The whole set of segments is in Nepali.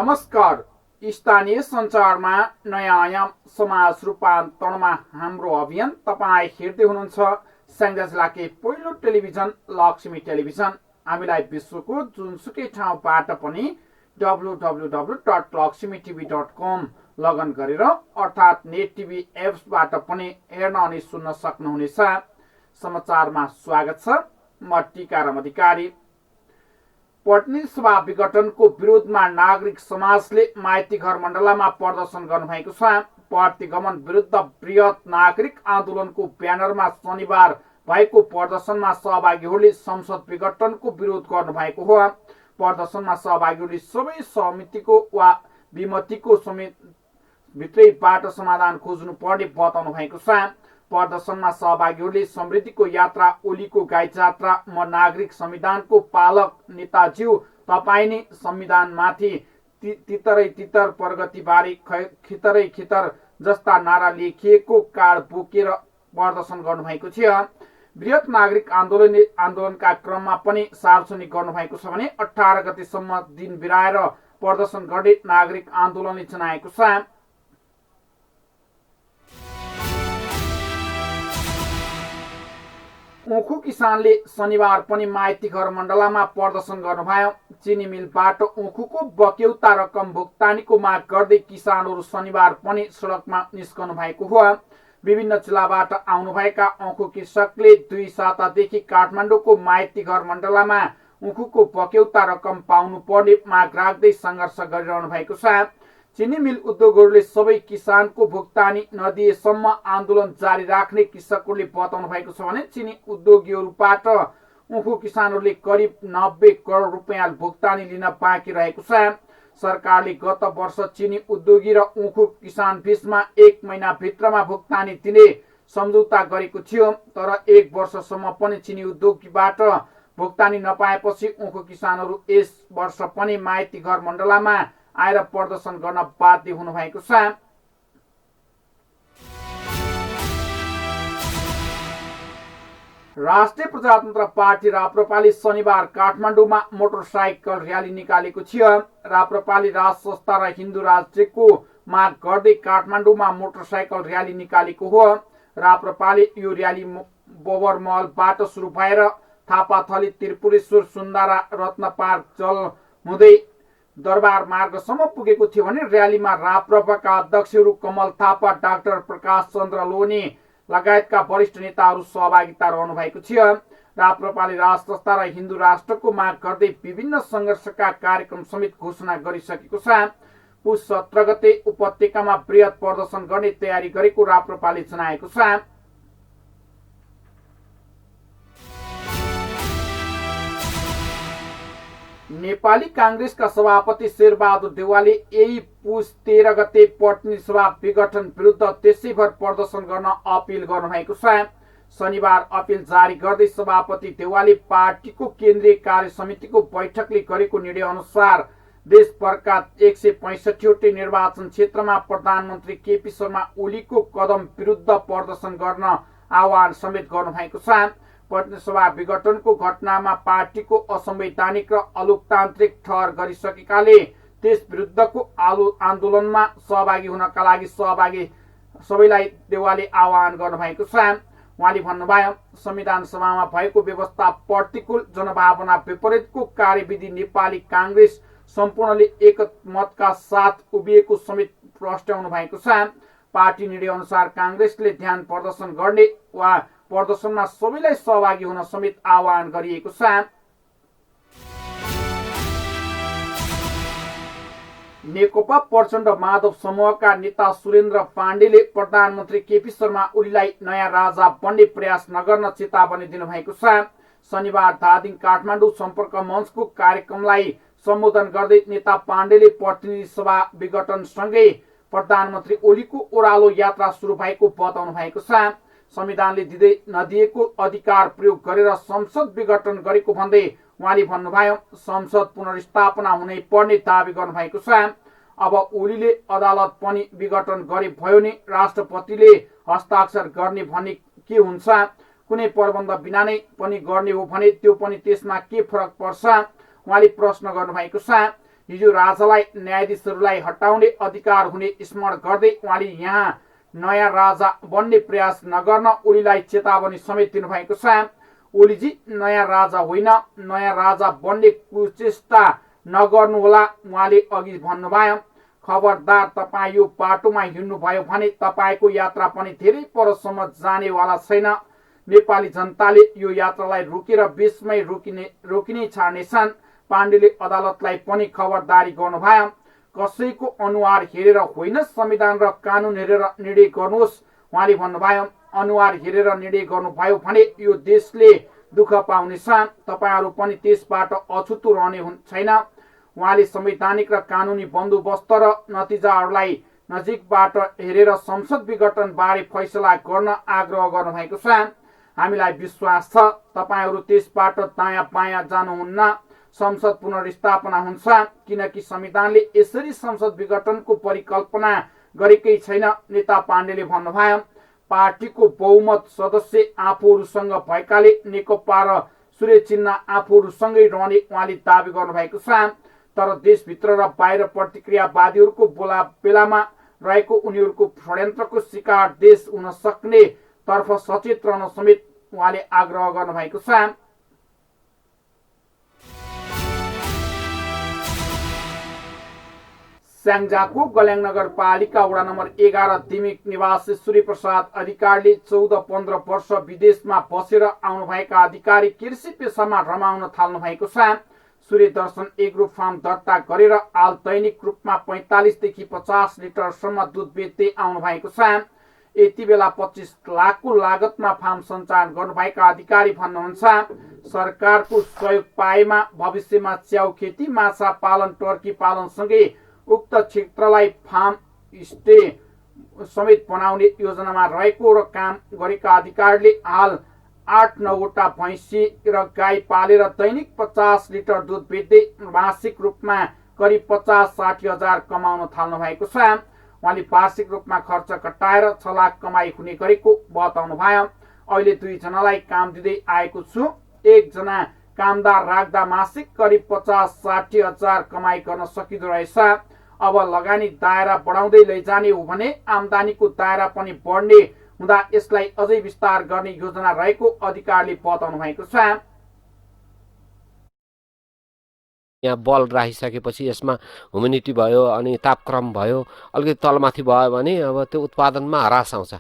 नमस्कार। स्थानीय सञ्चारमा नयाँ आयाम समाज रूपान्तरणमा हाम्रो अभियान तपाईँ हेर्दै हुनुहुन्छ स्याङ्जा जिल्लाकै पहिलो टेलिभिजन लक्ष्मी टेलिभिजन। हामीलाई विश्वको जुनसुकै ठाउँबाट पनि www.lakshmitv.com लगइन गरेर अर्थात् नेट टिभी एप्सबाट पनि हेर्न अनि सुन्न सक्नुहुनेछ। समाचारमा स्वागत छ। म टीकाराम अधिकारी। पत्नी सभा विघटनको विरोधमा नागरिक समाजले माइतीघर मण्डलामा प्रदर्शन गर्नुभएको छ। प्रतिगमन विरुद्ध बृहत नागरिक आन्दोलनको ब्यानरमा शनिबार भएको प्रदर्शनमा सहभागीहरूले संसद विघटनको विरोध गर्नुभएको हो। प्रदर्शनमा सहभागीहरूले सबै समितिको वा विमतिको समेत भित्रैबाट समाधान खोज्नु पर्ने बताउनु भएको छ। प्रदर्शनमा सहभागीहरूले समृद्धिको यात्रा, ओलीको गाई जात्रा, म नागरिक संविधानको पालक नेताज्यू, तपाईँ नै संविधानमाथि तितरै तितर, प्रगतिबारे खितरै खितर जस्ता नारा लेखिएको कार्ड बोकेर प्रदर्शन गर्नुभएको थियो। बृहत नागरिक आन्दोलनका क्रममा पनि सार्वजनिक गर्नुभएको छ भने 18 गतेसम्म दिन बिराएर प्रदर्शन गर्ने नागरिक आन्दोलनले जनाएको छ। ऊखु किसानले शनिबार पनि माइतीघर मण्डलामा प्रदर्शन गर्नुभयो। चिनी मिलबाट ऊखुको बक्यौता रकम भुक्तानीको माग गर्दै किसानहरू शनिबार पनि सडकमा निस्कनु भएको हो। विभिन्न जिल्लाबाट आउनुभएका ऊखु कृषकले 2 सातादेखि काठमाडौँको माइतीघर मण्डलामा ऊखुको बक्यौता रकम पाउनु पर्ने माग राख्दै सङ्घर्ष गरिरहनु भएको छ। चिनी मिल उद्योगहरूले सबै किसानको भुक्तानी नदिएसम्म आन्दोलन जारी राख्ने कृषकहरूले बताउनु भएको छ भने चिनी उद्योगीहरूबाट ऊखु किसानहरूले करिब 90 करोड रुपियाँ भुक्तानी लिन बाँकी रहेको छ। सरकारले गत वर्ष चिनी उद्योगी र ऊखु किसान बीचमा 1 महिनाभित्रमा भुक्तानी दिने सम्झौता गरेको थियो। तर 1 वर्षसम्म पनि चिनी उद्योगीबाट भुक्तानी नपाएपछि ऊखु किसानहरू यस वर्ष पनि माइतीघर मण्डलामा आएर प्रदर्शन गर्न बाध्य हुनुभएको छ। राष्ट्रिय प्रजातन्त्र पार्टी राप्रपाले शनिबार काठमाडौँमा मोटरसाइकल र्याली निकालेको थियो। राप्रपाले राज संस्था र हिन्दू राज्यको माग गर्दै काठमाडौँमा मोटरसाइकल र्याली निकालेको हो। राप्रपाले यो र्याली बबरमहलबाट सुरु भएर थापाथली, त्रिपुरेश्वर, सुन्दारा, रत्नपार्क जल हुँदै दरबार मार्गसम्म पुगेको थियो भने र्यालीमा राप्रपाका अध्यक्षहरू कमल थापा, डाक्टर प्रकाश चन्द्र लोने लगायतका वरिष्ठ नेताहरू सहभागिता रहनु भएको थियो। राप्रपाले राज संस्था र हिन्दू राष्ट्रको माग गर्दै विभिन्न सङ्घर्षका कार्यक्रम समेत घोषणा गरिसकेको छ। पुस 17 गते उपत्यकामा बृहत प्रदर्शन गर्ने तयारी गरेको राप्रपाले जनाएको छ। नेपाली कांग्रेसका सभापति शेरबहादुर देउवाले यही पुस 13 गते पत्नी सभा विघटन विरुद्ध त्यसैभर प्रदर्शन गर्न अपिल गर्नुभएको छ। शनिबार अपिल जारी गर्दै सभापति देउवाले पार्टीको केन्द्रीय कार्य समितिको बैठकले गरेको निर्णय अनुसार देशभरका 165वटै निर्वाचन क्षेत्रमा प्रधानमन्त्री केपी शर्मा ओलीको कदम विरुद्ध प्रदर्शन गर्न आह्वान समेत गर्नुभएको छ। पत्नी सभा विघटनको घटनामा पार्टीको असंवैधानिक र अलोकतान्त्रिक ठहर गरिसकेकाले त्यस विरुद्धको आन्दोलनमा सहभागी हुनका लागि सबैलाई देउवाले आह्वान गर्नुभएको छ। उहाँले भन्नुभयो, संविधान सभामा भएको व्यवस्था प्रतिकूल, जनभावना विपरीतको कार्यविधि नेपाली कांग्रेस सम्पूर्णले एकमतका साथ उभिएको समेत प्रस्ट्याउनु भएको छ। पार्टी निर्णय अनुसार कांग्रेसले ध्यान प्रदर्शन गर्ने वा प्रदर्शनमा सबैलाई सहभागी हुन समेत आह्वान गरिएको छ। नेकपा प्रचण्ड माधव समूहका नेता सुरेन्द्र पाण्डेले प्रधानमन्त्री केपी शर्मा ओलीलाई नयाँ राजा बन्ने प्रयास नगर्न चेतावनी दिनुभएको छ। शनिबार धादिङ काठमाडौँ सम्पर्क मञ्चको कार्यक्रमलाई सम्बोधन गर्दै नेता पाण्डेले प्रतिनिधि सभा विघटनसँगै प्रधानमन्त्री ओलीको ओह्रालो यात्रा सुरु भएको बताउनु भएको छ। संविधानले दिँदै नदिएको अधिकार प्रयोग गरेर संसद विघटन गरेको भन्दै उहाँले भन्नुभयो, संसद पुनर्स्थापना हुनै पर्ने दावी गर्नुभएको छ। अब ओलीले अदालत पनि विघटन गरे भयो नि राष्ट्रपतिले हस्ताक्षर गर्ने भन्ने के हुन्छ? कुनै प्रबन्ध बिना नै पनि गर्ने हो भने त्यो पनि त्यसमा के फरक पर्छ? उहाँले प्रश्न गर्नुभएको छ। हिजो राजालाई न्यायाधीशहरूलाई हटाउने अधिकार हुने स्मरण गर्दै उहाँले यहाँ नयाँ राजा बन्ने प्रयास नगर्न ओलीलाई चेतावनी समेत दिनुभएको छ। ओलीजी नयाँ राजा होइन, नयाँ राजा बन्ने कुचेष्टा नगर्नुहोला उहाँले अघि भन्नुभयो। खबरदार, तपाईँ यो बाटोमा हिँड्नुभयो भने तपाईँको यात्रा पनि धेरै परसम्म जानेवाला छैन। नेपाली जनताले यो यात्रालाई रोकेर बीचमै रोकिने छाड्नेछन्। पाण्डेले अदालतलाई पनि खबरदारी गर्नुभयो। कसैको अनुहार हेरेर होइन, संविधान र कानुन हेरेर निर्णय गर्नुहोस् उहाँले भन्नुभयो। अनुहार हेरेर निर्णय गर्नुभयो भने यो देशले दुःख पाउनेछ। तपाईँहरू पनि त्यसबाट अछुतो रहने छैन। उहाँले संवैधानिक र कानुनी बन्दोबस्त र नतिजाहरूलाई नजिकबाट हेरेर संसद विघटन बारे फैसला गर्न आग्रह गर्नुभएको छ। हामीलाई विश्वास छ तपाईँहरू त्यसबाट दायाँ बायाँ जानुहुन्न। संसद पुनर्स्थापना हुन्छ, किनकि संविधानले यसरी संसद विघटनको परिकल्पना गरेकै छैन, नेता पाण्डेले भन्नुभयो। पार्टीको बहुमत सदस्य आफूहरूसँग भएकाले नेकपा र सूर्य चिन्ह आफूहरूसँगै रहने उहाँले दावी गर्नुभएको छ। तर देशभित्र र बाहिर प्रतिक्रियावादीहरूको बेलामा रहेको उनीहरूको षड्यन्त्रको शिकार देश हुन सक्ने तर्फ सचेत रहन समेत उहाँले आग्रह गर्नुभएको छ। स्याङ्जाको गल्याङ नगरपालिका वडा नम्बर 11 दिमिक निवासी सूर्य प्रसाद अधिकारीले 14-15 वर्ष विदेशमा बसेर आउनुभएका अधिकारी कृषि पेसामा रमाउन थाल्नु भएको छ। सूर्य दर्शन एग्रो फार्म दर्ता गरेर हाल दैनिक रूपमा 45 देखि 50 लिटरसम्म दुध बेच्दै आउनु भएको छ। यति बेला 25 लाखको लागतमा फार्म सञ्चालन गर्नुभएका अधिकारी भन्नुहुन्छ, सरकारको सहयोग पाएमा भविष्यमा च्याउ खेती, माछा पालन, टर्की पालनसँगै उक्त क्षेत्रलाई फार्म स्टे समेत बनाउने योजनामा रहेको र काम गरेका अधिकारीले हाल 8-9 वटा भैँसी र गाई पालेर दैनिक 50 लिटर दुध बेच्दै मासिक रूपमा करिब 50-60 हजार कमाउन थाल्नु भएको छ। उहाँले वार्षिक रूपमा खर्च घटाएर 6 लाख कमाई हुने गरेको बताउनु भयो। अहिले 2 जनालाई काम दिँदै आएको छु। 1 जना कामदार राख्दा मासिक करिब 50-60 हजार कमाई गर्न सकिँदो रहेछ। अब लगानी दायरा बढाउँदै लैजाने हो भने आम्दानीको दायरा पनि बढ्ने हुँदा यसलाई अझै विस्तार गर्ने योजना रहेको अधिकारीले बताउनु भएको छ। यहाँ बल राखिसकेपछि यसमा ह्युमिडिटी भयो अनि तापक्रम भयो, अलिकति तलमाथि भयो भने अब त्यो उत्पादनमा ह्रास आउँछ।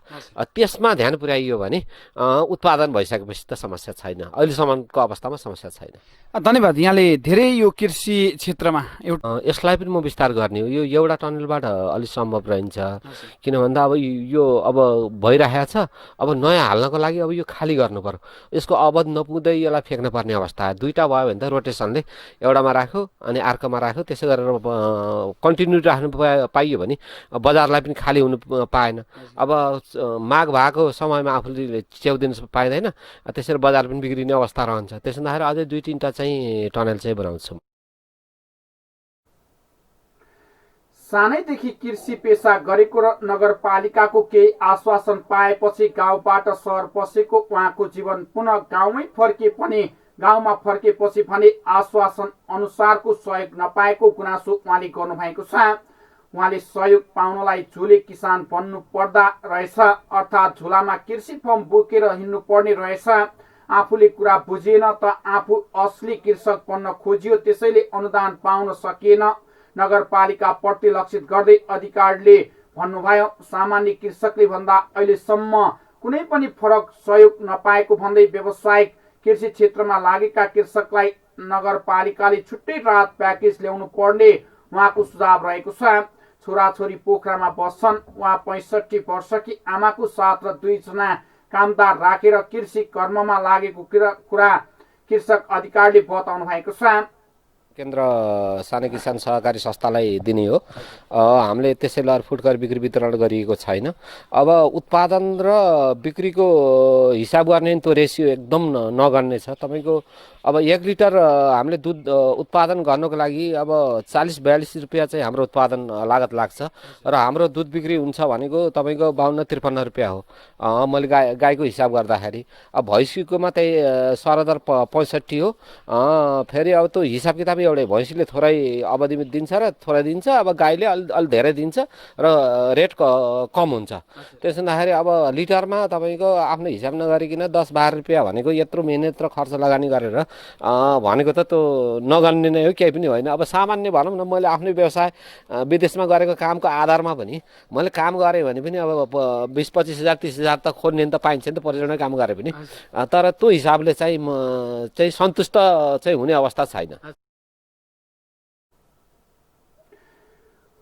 त्यसमा ध्यान पुर्याइयो भने उत्पादन भइसकेपछि त समस्या छैन, अहिलेसम्मको अवस्थामा समस्या छैन। धन्यवाद। यहाँले धेरै यो कृषि क्षेत्रमा यसलाई पनि म विस्तार गर्ने हो। यो एउटा टनलबाट अलि सम्भव रहन्छ, किन भन्दा अब यो अब भइरहेको छ। अब नयाँ हाल्नको लागि अब यो खाली गर्नु पर्यो, यसको अवध नपुग्दै यसलाई फ्याँक्न पर्ने अवस्था। 2टा भयो भने त रोटेसनले एउटामा राख्यो अनि अर्कोमा राख्यो, त्यसै गरेर कन्टिन्यू राख्नु पाइयो भने बजारलाई पनि खाली हुनु पाएन। अब माग भएको समयमा आफूले च्याउ दिन पाइँदैन, त्यसरी बजार पनि बिग्रिने अवस्था रहन्छ। त्यसो हुँदाखेरि अझै 2-3टा चाहिँ टनल चाहिँ बनाउँछौँ। सानैदेखि कृषि पेसा गरेको र नगरपालिकाको केही आश्वासन पाएपछि गाउँबाट सहर पसेको उहाँको जीवन पुनः गाउँमा फर्केपछि भने आश्वासन अनुसारको सहयोग नपाएको गुनासो उहाँले गर्नुभएको छ। उहाँले सहयोग पाउनलाई झोले किसान बन्नु पर्दा रहेछ, अर्थात् झोलामा कृषि फर्म बोकेर हिँड्नु पर्ने रहेछ। आफूले कुरा बुझिएन त आफू असली कृषक बन्न खोजियो, त्यसैले अनुदान पाउन सकिएन। नगरपालिका प्रति लक्षित गर्दै अधिकारीले भन्नुभयो, सामान्य कृषकले भन्दा अहिलेसम्म कुनै पनि फरक सहयोग नपाएको भन्दै व्यावसायिक कृषि क्षेत्रमा लागेका कृषकलाई नगरपालिकाले छुट्टै राहत प्याकेज ल्याउनु पर्ने उहाँको सुझाव रहेको छ। छोराछोरी पोखरामा बस्छन्। उहाँ 65 वर्षकी आमाको साथ र 2 जना कामदार राखेर कृषि कर्ममा लागेको कुरा कृषक अधिकारीले बताउनु भएको छ। केन्द्र सानो किसान सहकारी संस्थालाई दिने हो। हामीले त्यसैले फुटकर बिक्री वितरण गरिएको छैन। अब उत्पादन र बिक्रीको हिसाब गर्ने त्यो रेसियो एकदम नगर्ने छ। तपाईँको अब 1 लिटर हामीले दुध उत्पादन गर्नको लागि अब 40-42 रुपियाँ चाहिँ हाम्रो उत्पादन लागत लाग्छ र हाम्रो दुध बिक्री हुन्छ भनेको तपाईँको 52-53 रुपियाँ हो। मैले गाईको हिसाब गर्दाखेरि अब भैँसीकोमा त्यही सरदर 65 हो। फेरि अब त्यो हिसाब किताब एउटै भैँसीले थोरै अवधिमा दिन्छ र थोरै दिन्छ, अब गाईले अलि धेरै दिन्छ र रेट कम हुन्छ। त्यसो हुँदाखेरि अब लिटरमा तपाईँको आफ्नो हिसाब नगरिकन 10-12 रुपियाँ भनेको यत्रो मिहिनेत र खर्च लगानी गरेर भनेको त त्यो नगर्ने नै हो, केही पनि होइन। अब सामान्य भनौँ न, मैले आफ्नै व्यवसाय विदेशमा गरेको कामको आधारमा पनि मैले काम गरेँ भने पनि अब 20-25 हजार 30 हजार त खोज्ने त पाइन्छ नि त परिचालना काम गरे पनि। तर त्यो हिसाबले चाहिँ म चाहिँ सन्तुष्ट चाहिँ हुने अवस्था छैन।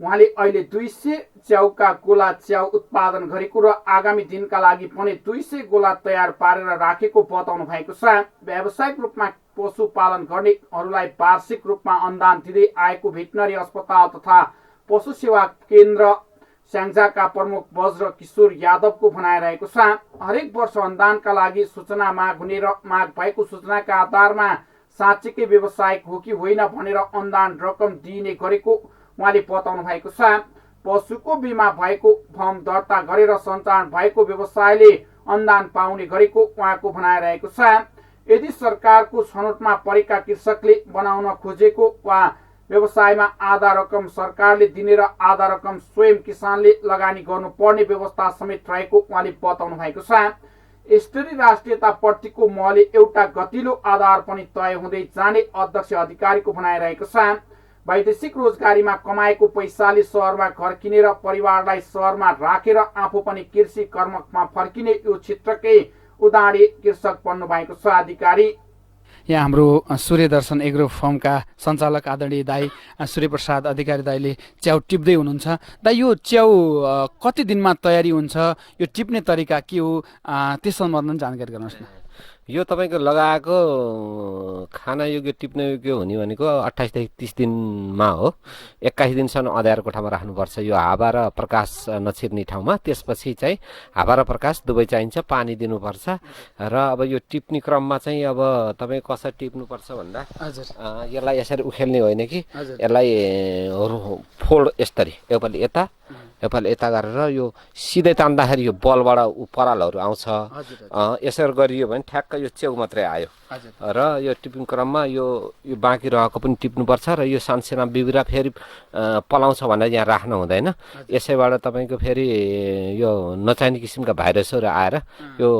उहाँले अहिले 200 च्याउका गोला च्याउ उत्पादन गरेको र आगामी दिनका लागि पनि 200 गोला तयार पारेर राखेको बताउनु भएको छ। व्यावसायिक रूपमा पशुपालन गर्नेहरूलाई वार्षिक रूपमा अनुदान दिँदै आएको भेटनरी अस्पताल तथा पशु सेवा केन्द्र स्याङ्जाका प्रमुख वज्र किशोर यादवको भनाइरहेको छ। हरेक वर्ष अनुदानका लागि सूचना माग हुने र माग भएको सूचनाका आधारमा साँच्चीकै व्यावसायिक हो कि होइन भनेर अनुदान रकम दिइने गरेको उहाँले बताउनु भएको छ। पशुको बिमा भएको फर्म दर्ता गरेर सञ्चालन भएको व्यवसायले अनुदान पाउने गरेको उहाँको भनाइरहेको छ। यदि सरकारको छनौटमा परेका कृषकले बनाउन खोजेको वा व्यवसायमा आधा रकम सरकारले दिने र आधा रकम स्वयं किसानले लगानी गर्नुपर्ने व्यवस्था समेत रहेको उहाँले बताउनु भएको छ। स्तरीय राष्ट्रियताप्रतिको महले एउटा गतिलो आधार पनि तय हुँदै जाने अध्यक्ष अधिकारीको भनाइरहेको छ। वैदेशिक रोजगारीमा कमाएको पैसाले सहरमा घर किनेर परिवारलाई सहरमा राखेर आफू पनि कृषि कर्ममा फर्किने यो क्षेत्रकै उदाहरण कृषक बन्नु भएको छ अधिकारी। यहाँ हाम्रो सूर्यदर्शन एग्रो फर्मका सञ्चालक आदरणीय दाई सूर्यप्रसाद अधिकारी दाईले च्याउ टिप्दै हुनुहुन्छ। दाई, यो च्याउ कति दिनमा तयारी हुन्छ, यो टिप्ने तरिका के हो, त्यस सम्बन्धमा जानकारी गराउनुहोस् न। यो तपाईँको लगाएको खाना योग्य टिप्न योग्य हुने भनेको 28 देखि 30 दिनमा हो। 21 दिनसम्म अँध्यारो कोठामा राख्नुपर्छ, यो हावा र प्रकाश नछिर्ने ठाउँमा। त्यसपछि चाहिँ हावा र प्रकाश दुवै चाहिन्छ, पानी दिनुपर्छ। र अब यो टिप्ने क्रममा चाहिँ अब तपाईँ कसरी टिप्नुपर्छ भन्दा यसलाई यसरी उखेल्ने होइन कि यसलाई फोल्ड यसरी योपालि यता योपालि यता गरेर यो सिधै तान्दाखेरि यो बलबाट परालहरू आउँछ। यसरी गरियो भने ठ्याक्क यो च्याउ मात्रै आयो। र यो टिप्ने क्रममा यो बाँकी रहेको पनि टिप्नुपर्छ र यो सानसाना बिउरा फेरि पलाउँछ भनेर यहाँ राख्नु हुँदैन। यसैबाट तपाईँको फेरि यो नचाहिने किसिमका भाइरसहरू आएर यो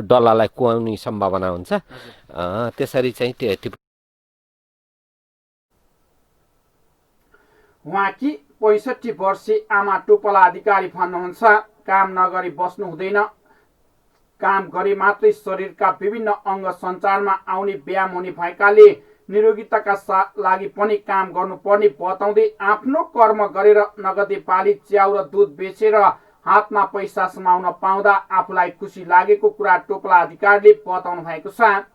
डल्लालाई कुहाउने सम्भावना हुन्छ। त्यसरी चाहिँ टिप उहाँकी 65 वर्षीय आमा टोपला अधिकारी भन्नुहुन्छ, काम नगरी बस्नु हुँदैन, काम गरे मात्रै शरीरका विभिन्न अङ्ग सञ्चारमा आउने व्यायाम हुने भएकाले निरोगिताका लागि पनि काम गर्नुपर्ने बताउँदै आफ्नो कर्म गरेर नगदे पाली च्याउ र दुध बेचेर हातमा पैसा समाउन पाउँदा आफूलाई खुसी लागेको कुरा टोपला अधिकारीले बताउनु भएको छ।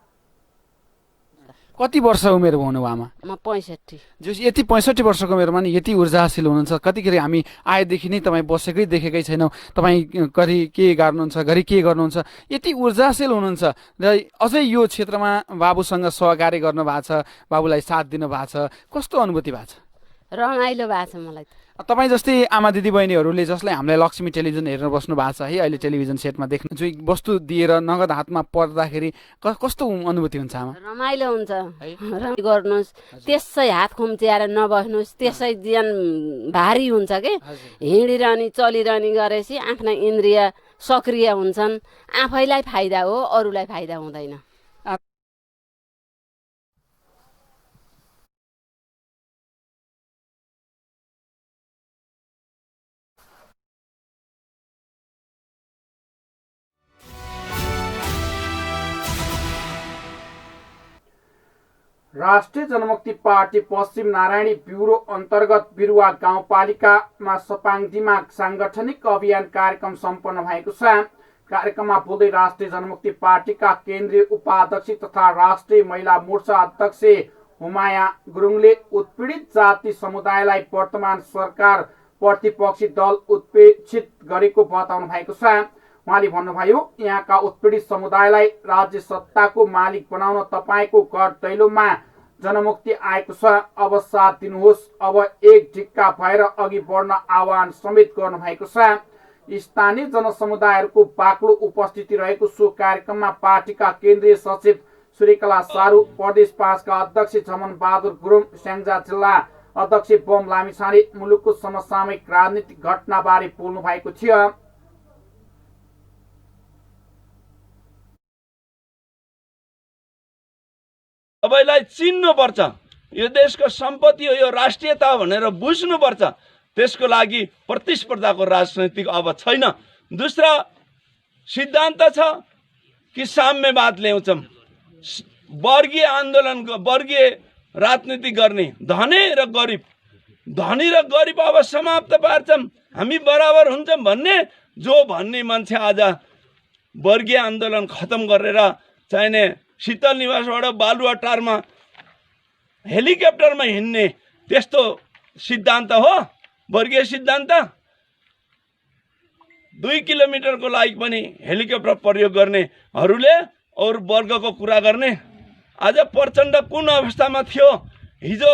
कति वर्ष उमेर हुनुभयो आमा? म 65। यति 65 वर्षको उमेरमा नि यति ऊर्जाशील हुनुहुन्छ। कतिखेर हामी आएदेखि नै तपाईँ बसेकै देखेकै छैनौँ। तपाईँ घरि के गर्नुहुन्छ, घरि के गर्नुहुन्छ, यति ऊर्जाशील हुनुहुन्छ। र अझै यो क्षेत्रमा बाबुसँग सहकार्य गर्नु भएको छ, बाबुलाई साथ दिनु भएको छ, कस्तो अनुभूति भएको छ? रमाइलो भएको छ मलाई। तपाईँ जस्तै आमा दिदी बहिनीहरूले जसलाई हामीलाई लक्ष्मी टेलिभिजन हेर्न बस्नु भएको छ है, अहिले टेलिभिजन सेटमा देख्नु जो वस्तु दिएर नगद हातमा पर्दाखेरि कस्तो अनुभूति हुन्छ आमा? रमाइलो हुन्छ। गर्नुहोस्, त्यसै हात खुम्च्याएर नबस्नुहोस्, त्यसै ज्यान भारी हुन्छ के। हिँडिरहने चलिरहने गरेपछि आफ्ना इन्द्रिय सक्रिय हुन्छन्। आफैलाई फाइदा हो, अरूलाई फाइदा हुँदैन। राष्ट्रिय जनमुक्ति पार्टी पश्चिम नारायणी ब्युरो अन्तर्गत बिरुवा गाउँपालिकामा सपाङदीमा सांगठनिक अभियान कार्यक्रम सम्पन्न भएको छ। कार्यक्रममा बोल्दै राष्ट्रिय जनमुक्ति पार्टीका केन्द्रीय उपाध्यक्ष तथा राष्ट्रिय महिला मोर्चा अध्यक्ष हुमाया गुरुङले उत्पीडित जाति समुदायलाई वर्तमान सरकार प्रतिपक्षी दल उपेक्षित गरेको बताउनु भएको छ। उहाँले भन्नुभयो, यहाँका उत्पीडित समुदायलाई राज्य सत्ताको मालिक बनाउन तपाईँको घर दैलोमा जनमुक्ति आएको छ। अब साथ दिनुहोस्। अब एक ढिक्का भएर अघि बढ्न आह्वान समेत गर्नु भएको छ। स्थानीय जनसमुदायहरूको बाक्लो उपस्थिति रहेको सो कार्यक्रममा पार्टीका केन्द्रीय सचिव सूर्यकला सारू, प्रदेश 5 का अध्यक्ष झमन बहादुर गुरुङ, स्याङ्जा जिल्ला अध्यक्ष बम लामिछाने मुलुकको समसामयिक राजनीतिक घटनाबारे बोल्नु भएको थियो। सबैलाई चिन्नुपर्छ, यो देशको सम्पत्ति हो, यो राष्ट्रियता भनेर बुझ्नुपर्छ। त्यसको लागि प्रतिस्पर्धाको राजनीतिक अब छैन। दोस्रो सिद्धान्त छ कि साम्यवाद ल्याउँछौँ, वर्गीय आन्दोलन, वर्गीय राजनीति गर्ने, धनी र गरिब अब समाप्त पार्छौँ, हामी बराबर हुन्छौँ भन्ने भन्ने मान्छे आज वर्गीय आन्दोलन खत्तम गरेर चाहिने शीतल निवासबाट बालुवाटारमा हेलिकप्टरमा हिँड्ने त्यस्तो सिद्धान्त हो वर्गीय सिद्धान्त। 2 किलोमिटरको लागि पनि हेलिकप्टर प्रयोग गर्नेहरूले अरू वर्गको कुरा गर्ने। आज प्रचण्ड कुन अवस्थामा थियो? हिजो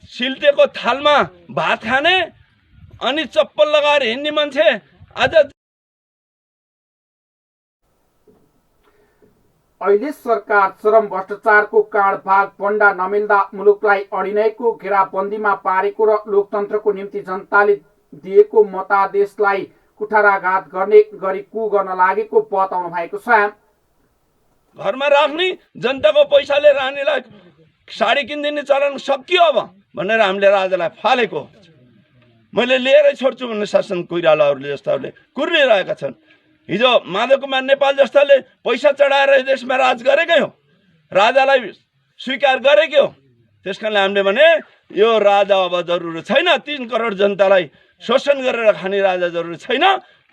सिल्टेको थालमा भात खाने अनि चप्पल लगाएर हिँड्ने मान्छे आज अहिले सरकार चरम भ्रष्टाचारको काँड भाग पण्डा नमिल्दा मुलुकलाई अडिनैको घेराबन्दीमा पारेको र लोकतन्त्रको निम्ति जनताले दिएको मतादेशलाई कुठाराघात गर्ने गरी कु गर्न लागेको बताउनु भएको छ। घरमा राख्ने जनताको पैसाले रानीलाई साडी किनिदिने चलन सकियो अब भनेर हामीले राजालाई फालेको। मैले लिएरै छोड्छु भन्ने शासन कोइरालाहरूले जस्ताहरूले कुर्रिरहेका छन्। हिजो माधव कुमार नेपाल जस्ताले पैसा चढाएर देशमा राज गरेकै हो, राजालाई स्वीकार गरेकै हो। त्यसकारणले हामीले भने यो राजा अब जरुरी छैन, 3 करोड जनतालाई शोषण गरेर खाने राजा जरुरी छैन।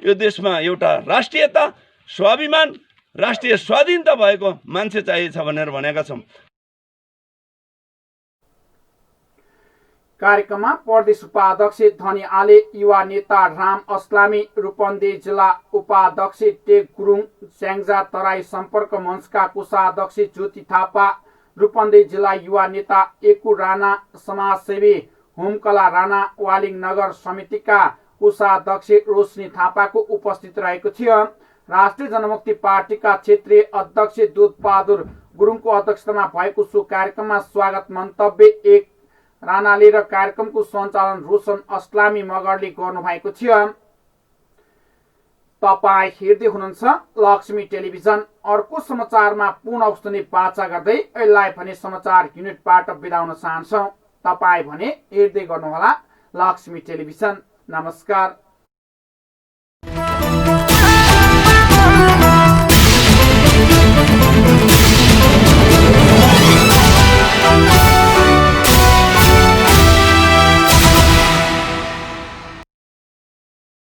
यो देशमा एउटा राष्ट्रियता, स्वाभिमान, राष्ट्रिय स्वाधीनता भएको मान्छे चाहिन्छ भनेर भनेका छौँ। कार्यक्रममा प्रदेश उपाध्यक्ष धनी आले, युवा नेता राम अस्लामी, रूपन्देही जिल्ला उपाध्यक्ष टेक गुरुङ, स्याङ्जा तराई सम्पर्क मञ्चका कोषाध्यक्ष ज्योति थापा, रूपन्देही जिल्ला युवा नेता एकु राणा, समाजसेवी होमकला राणा, वालिङ नगर समितिका कोषाध्यक्ष रोशनी थापाको उपस्थित रहेको थियो। राष्ट्रिय जनमुक्ति पार्टीका क्षेत्रीय अध्यक्ष दुधबहादुर गुरुङको अध्यक्षतामा भएको सो कार्यक्रममा स्वागत मन्तव्य एक राणाले र कार्यक्रमको सञ्चालन रोशन अस्लामी मगरले गर्नुभएको थियो। तपाईँ हेर्दै हुनुहुन्छ लक्ष्मी टेलिभिजन। अर्को समाचारमा पुनः उपस्थित बाचा गर्दै यसलाई भने समाचार युनिटबाट बिदा हुन चाहन्छौँ। तपाईँ भने हेर्दै गर्नुहोला लक्ष्मी टेलिभिजन। नमस्कार।